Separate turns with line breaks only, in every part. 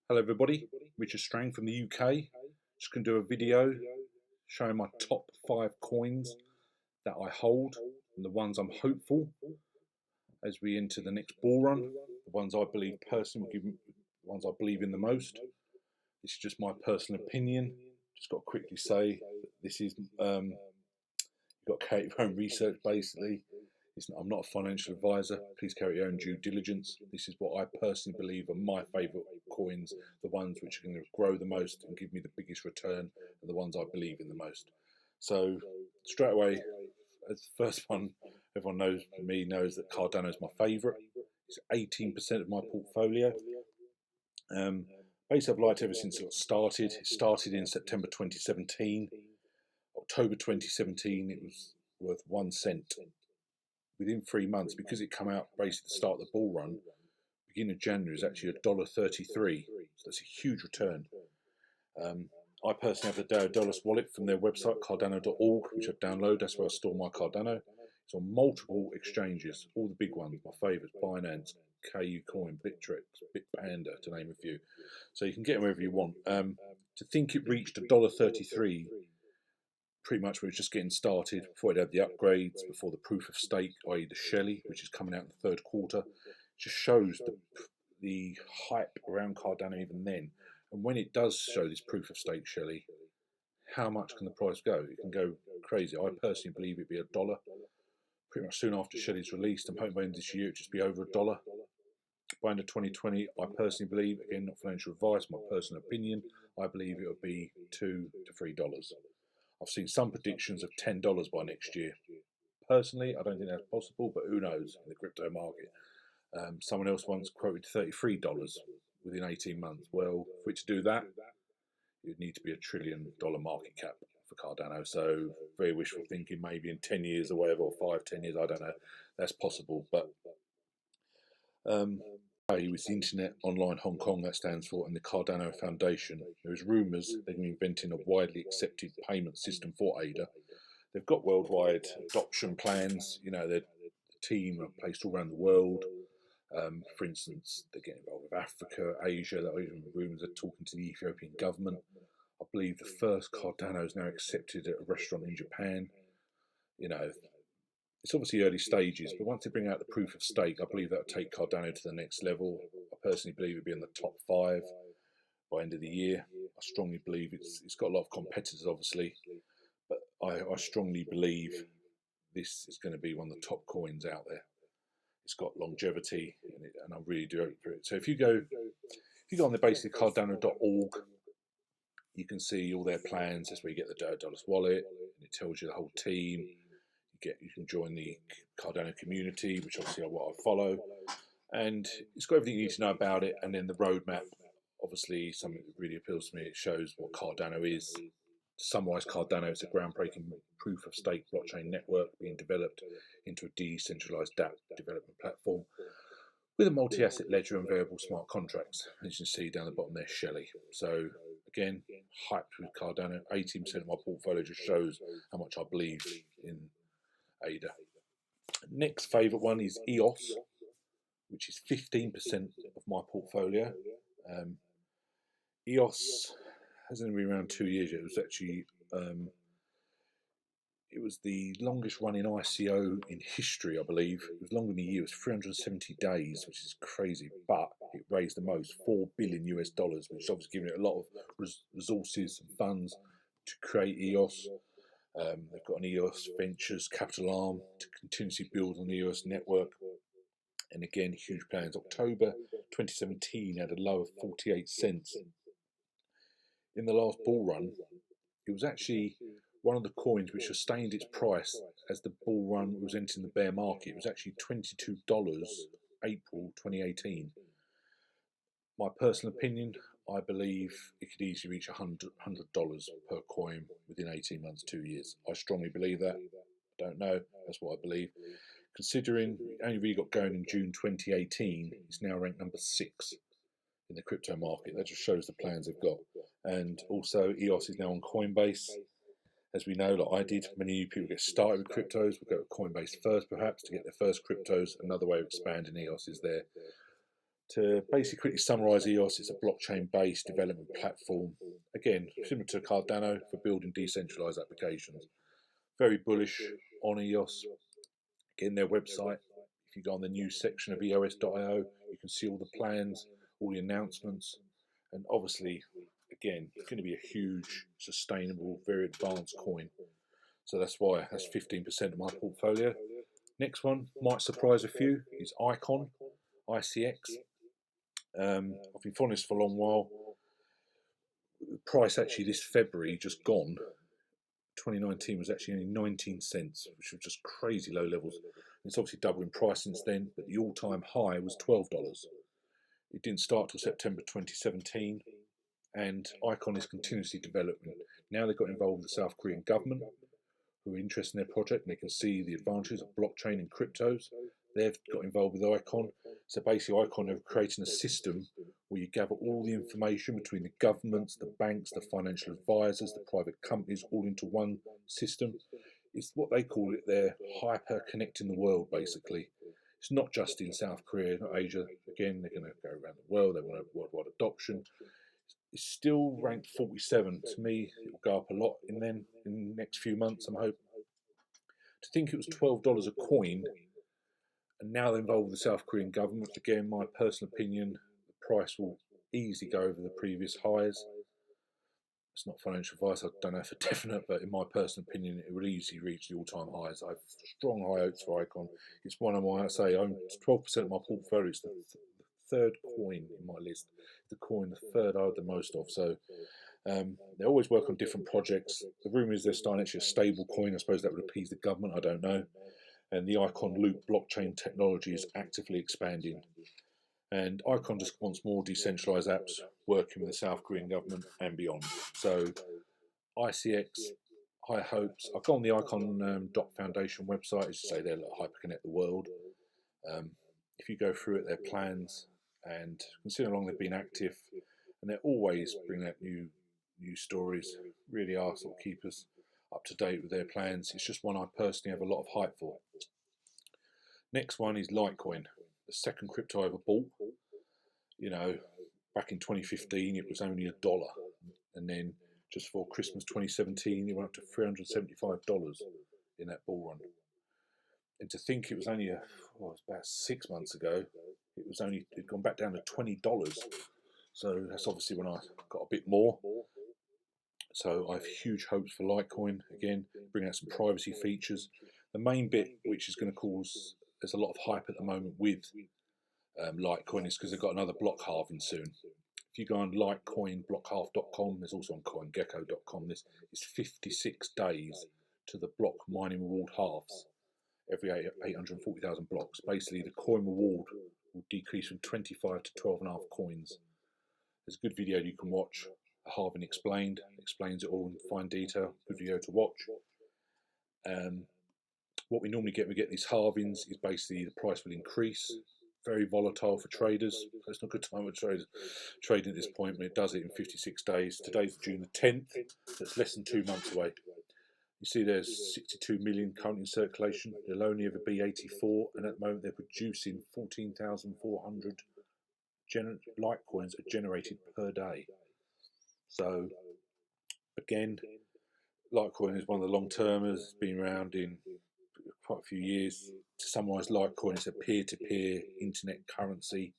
Hello everybody, Richard Strang from the UK. Just going to do a video showing my top 5 coins that I hold and the ones I'm hopeful as we enter the next bull run. The ones I believe personally will give me, the ones I believe in the most. This is just my personal opinion. Just got to quickly say that this is you've got to carry your own research basically. I'm not a financial advisor. Please carry your own due diligence. This is what I personally believe are my favourite coins, the ones which are going to grow the most and give me the biggest return, and the ones I believe in the most. So straight away, as the first one, everyone knows that Cardano is my favourite. It's 18% of my portfolio. Basically, I've liked it ever since it started. It started in September 2017. October 2017, it was worth 1 cent. Within 3 months, because it come out basically to start the bull run, beginning of January is actually $1.33. So that's a huge return. I personally have the Dallas wallet from their website, Cardano.org, which I've downloaded. That's where I store my Cardano. It's on multiple exchanges, all the big ones, my favourites, Binance, KU Coin, Bittrex, Bitpanda, to name a few. So you can get them wherever you want. To think it reached $1.33, pretty much when it was just getting started, before it had the upgrades, before the proof of stake, i.e. the Shelley, which is coming out in the third quarter, just shows the hype around Cardano even then. And when it does show this proof of stake Shelley, how much can the price go? It can go crazy. I personally believe it'd be $1. Pretty much soon after Shelley's released, I'm hoping by the end of this year it'd just be over $1. By end of 2020, I personally believe, again, not financial advice, my personal opinion, I believe it would be $2 to $3. I've seen some predictions of $10 by next year. Personally, I don't think that's possible, but who knows in the crypto market. Someone else once quoted $33 within 18 months. Well, for it to do that, you'd need to be $1 trillion market cap for Cardano. So very wishful thinking, maybe in 10 years or whatever, or 5, 10 years, I don't know. That's possible, but with the Internet Online Hong Kong, that stands for, and the Cardano Foundation. There is rumours they're inventing a widely accepted payment system for ADA. They've got worldwide adoption plans. You know, the team are placed all around the world. For instance, they're getting involved with Africa, Asia. There are even rumours are talking to the Ethiopian government. I believe the first Cardano is now accepted at a restaurant in Japan. You know, it's obviously early stages, but once they bring out the proof of stake, I believe that'll take Cardano to the next level. I personally believe it'll be in the top 5 by end of the year. I strongly believe it's got a lot of competitors, obviously, but I strongly believe this is going to be one of the top coins out there. It's got longevity, and I really do hope for it. So if you go on the basically Cardano.org, you can see all their plans. That's where you get the Dallas wallet, and it tells you the whole team. You can join the Cardano community, which obviously what I follow, and it's got everything you need to know about it. And then the roadmap, obviously, something that really appeals to me. It shows what Cardano is. To summarise Cardano, it's a groundbreaking proof of stake blockchain network being developed into a decentralized DApp development platform with a multi-asset ledger and variable smart contracts. As you can see down the bottom there, Shelley. So again, hyped with Cardano. 18% of my portfolio just shows how much I believe in ADA. Next favourite one is EOS, which is 15% of my portfolio. EOS hasn't been around 2 years yet. It was actually it was the longest running ICO in history, I believe. It was longer than a year. It was 370 days, which is crazy. But it raised the most, $4 billion US, which is obviously giving it a lot of resources and funds to create EOS. They've got an EOS Ventures capital arm to continuously build on the EOS network. And again, huge plans. October 2017 had a low of 48 cents. In the last bull run, it was actually one of the coins which sustained its price as the bull run was entering the bear market. It was actually $22 April 2018. My personal opinion, I believe it could easily reach $100 per coin within 18 months, 2 years. I strongly believe that. I don't know. That's what I believe. Considering it only really got going in June 2018, it's now ranked number 6 in the crypto market. That just shows the plans they've got. And also, EOS is now on Coinbase. As we know, like I did, many new people get started with cryptos. We'll go to Coinbase first, perhaps, to get their first cryptos. Another way of expanding EOS is there To basically quickly summarise EOS, it's a blockchain-based development platform. Again, similar to Cardano for building decentralised applications. Very bullish on EOS. Again, their website, if you go on the news section of eos.io, you can see all the plans, all the announcements, and obviously, again, it's going to be a huge, sustainable, very advanced coin. So that's why that's 15% of my portfolio. Next one might surprise a few is Icon, ICX. I've been following this for a long while. The price actually this February just gone, 2019 was actually only 19 cents, which was just crazy low levels. It's obviously doubled in price since then, but the all-time high was $12. It didn't start till September 2017, and Icon is continuously developing. Now they've got involved with the South Korean government, who are interested in their project, and they can see the advantages of blockchain and cryptos. They've got involved with Icon. So basically, Icon are creating a system where you gather all the information between the governments, the banks, the financial advisors, the private companies, all into one system. It's what they call it, they're hyper connecting the world, basically. It's not just in South Korea, not Asia. Again, they're going to go around the world. They want a worldwide adoption. It's still ranked 47. To me, it will go up a lot in the next few months, I'm hoping. To think it was $12 a coin, and now they're involved with the South Korean government, again, my personal opinion, the price will easily go over the previous highs. It's not financial advice, I don't know for definite, but in my personal opinion, it will easily reach the all-time highs. I have strong high hopes for Icon. It's one of my, I say, 12% of my portfolio. It's the third coin in my list. The coin, the third I have the most of. So they always work on different projects. The rumour is they're starting actually a stable coin. I suppose that would appease the government, I don't know. And the Icon Loop blockchain technology is actively expanding. And Icon just wants more decentralised apps working with the South Korean government and beyond. So ICX, high hopes. I've gone on the Icon Foundation website, as you say, they're like hyperconnect the world. If you go through it, their plans, and considering how long they've been active, and they're always bringing out new stories, really are sort of keep us up to date with their plans. It's just one I personally have a lot of hype for. Next one is Litecoin, the second crypto I ever bought. You know, back in 2015 it was only $1, and then just for Christmas 2017 it went up to $375 in that bull run. And to think it was only it was about 6 months ago, it'd gone back down to $20. So that's obviously when I got a bit more. So I have huge hopes for Litecoin. Again, bring out some privacy features. The main bit which is going to cause, there's a lot of hype at the moment with Litecoin, is because they've got another block halving soon. If you go on litecoinblockhalf.com, there's also on coingecko.com, this is 56 days to the block mining reward halves every 840,000 blocks. Basically, the coin reward will decrease from 25 to 12.5 coins. There's a good video you can watch, Halving Explained, explains it all in fine detail. Good video to watch. What we normally get, we get these halvings, is basically the price will increase. Very volatile for traders. It's not a good time for traders trading at this point, but it does it in 56 days. Today's June the 10th, so it's less than 2 months away. You see there's 62 million currently in circulation. There'll only ever be 84, and at the moment they're producing 14,400 Litecoins are generated per day. So again, Litecoin is one of the long-termers, been around in quite a few years. To summarise, Litecoin is a peer-to-peer internet currency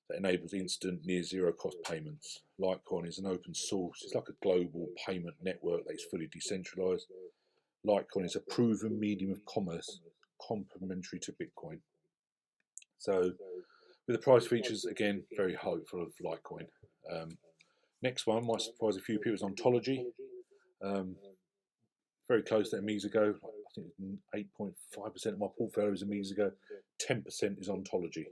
that enables instant, near-zero cost payments. Litecoin is an open source. It's like a global payment network that is fully decentralised. Litecoin is a proven medium of commerce, complementary to Bitcoin. So, with the price features, again, very hopeful of Litecoin. Next one might surprise a few people, is Ontology. Very close to Amizago. I think 8.5% of my portfolio is Amizago. 10% is Ontology.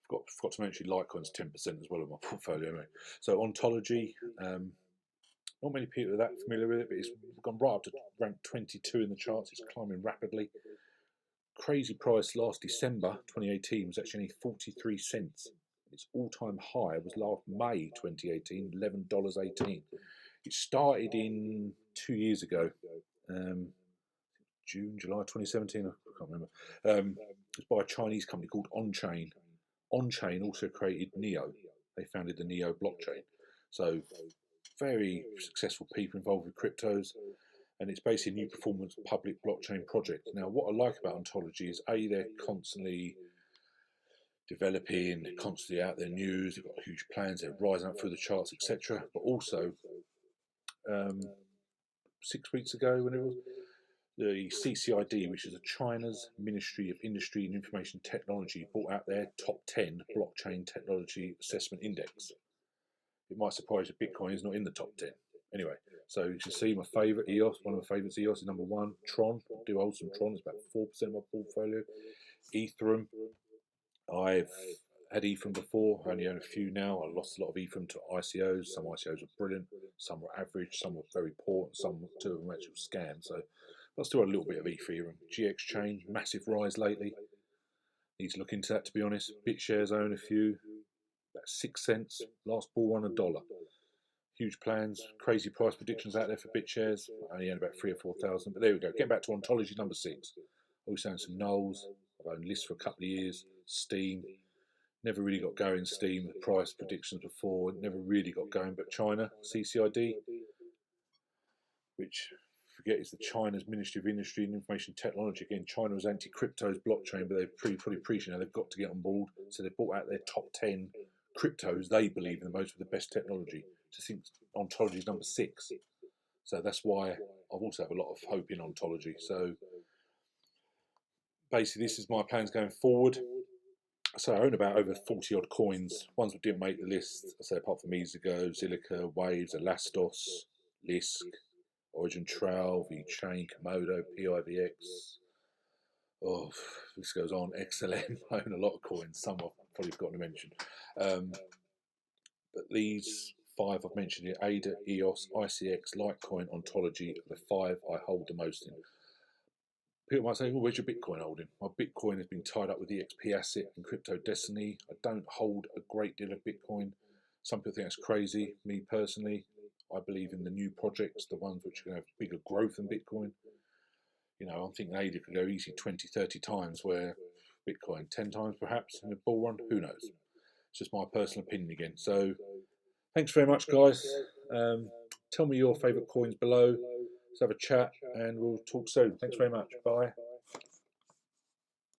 Forgot to mention Litecoin's 10% as well of my portfolio. Anyway. So Ontology, not many people are that familiar with it, but it's gone right up to rank 22 in the charts. It's climbing rapidly. Crazy price last December 2018 was actually only 43 cents. Its all-time high was last May 2018, $11.18. It started in 2 years ago, June, July 2017, I can't remember. It was by a Chinese company called OnChain. on-chain also created Neo. They founded the Neo blockchain. So very successful people involved with cryptos, and it's basically a new performance public blockchain project. Now, what I like about Ontology is they're constantly developing, constantly out there news, they've got huge plans, they're rising up through the charts, etc. But also, 6 weeks ago, when it was the CCID, which is China's Ministry of Industry and Information Technology, brought out their top 10 blockchain technology assessment index. It might surprise you, Bitcoin is not in the top 10. Anyway, so you can see my favourite EOS, one of my favourites EOS is number 1. Tron, I do hold some Tron, it's about 4% of my portfolio. Ethereum, I've had Ethereum before, I only own a few now. I lost a lot of Ethereum to ICOs. Some ICOs were brilliant, some were average, some were very poor, and some, 2 of them actually scams. So, but I still had a little bit of Ethereum. GX Chain, massive rise lately. Need to look into that, to be honest. BitShares own a few, about 6 cents. Last bull run $1. Huge plans, crazy price predictions out there for BitShares. I only own about 3,000 or 4,000, but there we go. Getting back to Ontology number 6. Always owned some Knowles. I've owned lists for a couple of years. Steam. Never really got going. Steam, the price predictions before, never really got going. But China, CCID, which forget is the China's Ministry of Industry and Information Technology. Again, China was anti-cryptos blockchain, but they're probably preaching now they've got to get on board. So they brought out their top 10 cryptos they believe in the most with the best technology. To think Ontology is number 6. So that's why I've also have a lot of hope in Ontology. So basically, this is my plans going forward. So I own about over 40 odd coins. Ones that didn't make the list, I say apart from Easygo, Zilliqa, Waves, Elastos, Lisk, Origin Trail, VChain, Komodo, PIVX. Oh, this goes on. XLM. I own a lot of coins. Some I've probably forgotten to mention. But these 5 I've mentioned here: ADA, EOS, ICX, Litecoin, Ontology, are the 5 I hold the most in. People might say, well, where's your Bitcoin holding? My Bitcoin has been tied up with EXP Asset and Crypto Destiny. I don't hold a great deal of Bitcoin. Some people think that's crazy. Me personally, I believe in the new projects, the ones which are going to have bigger growth than Bitcoin. You know, I'm thinking ADA could go easy 20, 30 times, where Bitcoin 10 times perhaps in a bull run. Who knows? It's just my personal opinion again. So thanks very much, guys. Tell me your favourite coins below. Let's have a chat and we'll talk soon. Thanks very much. Bye.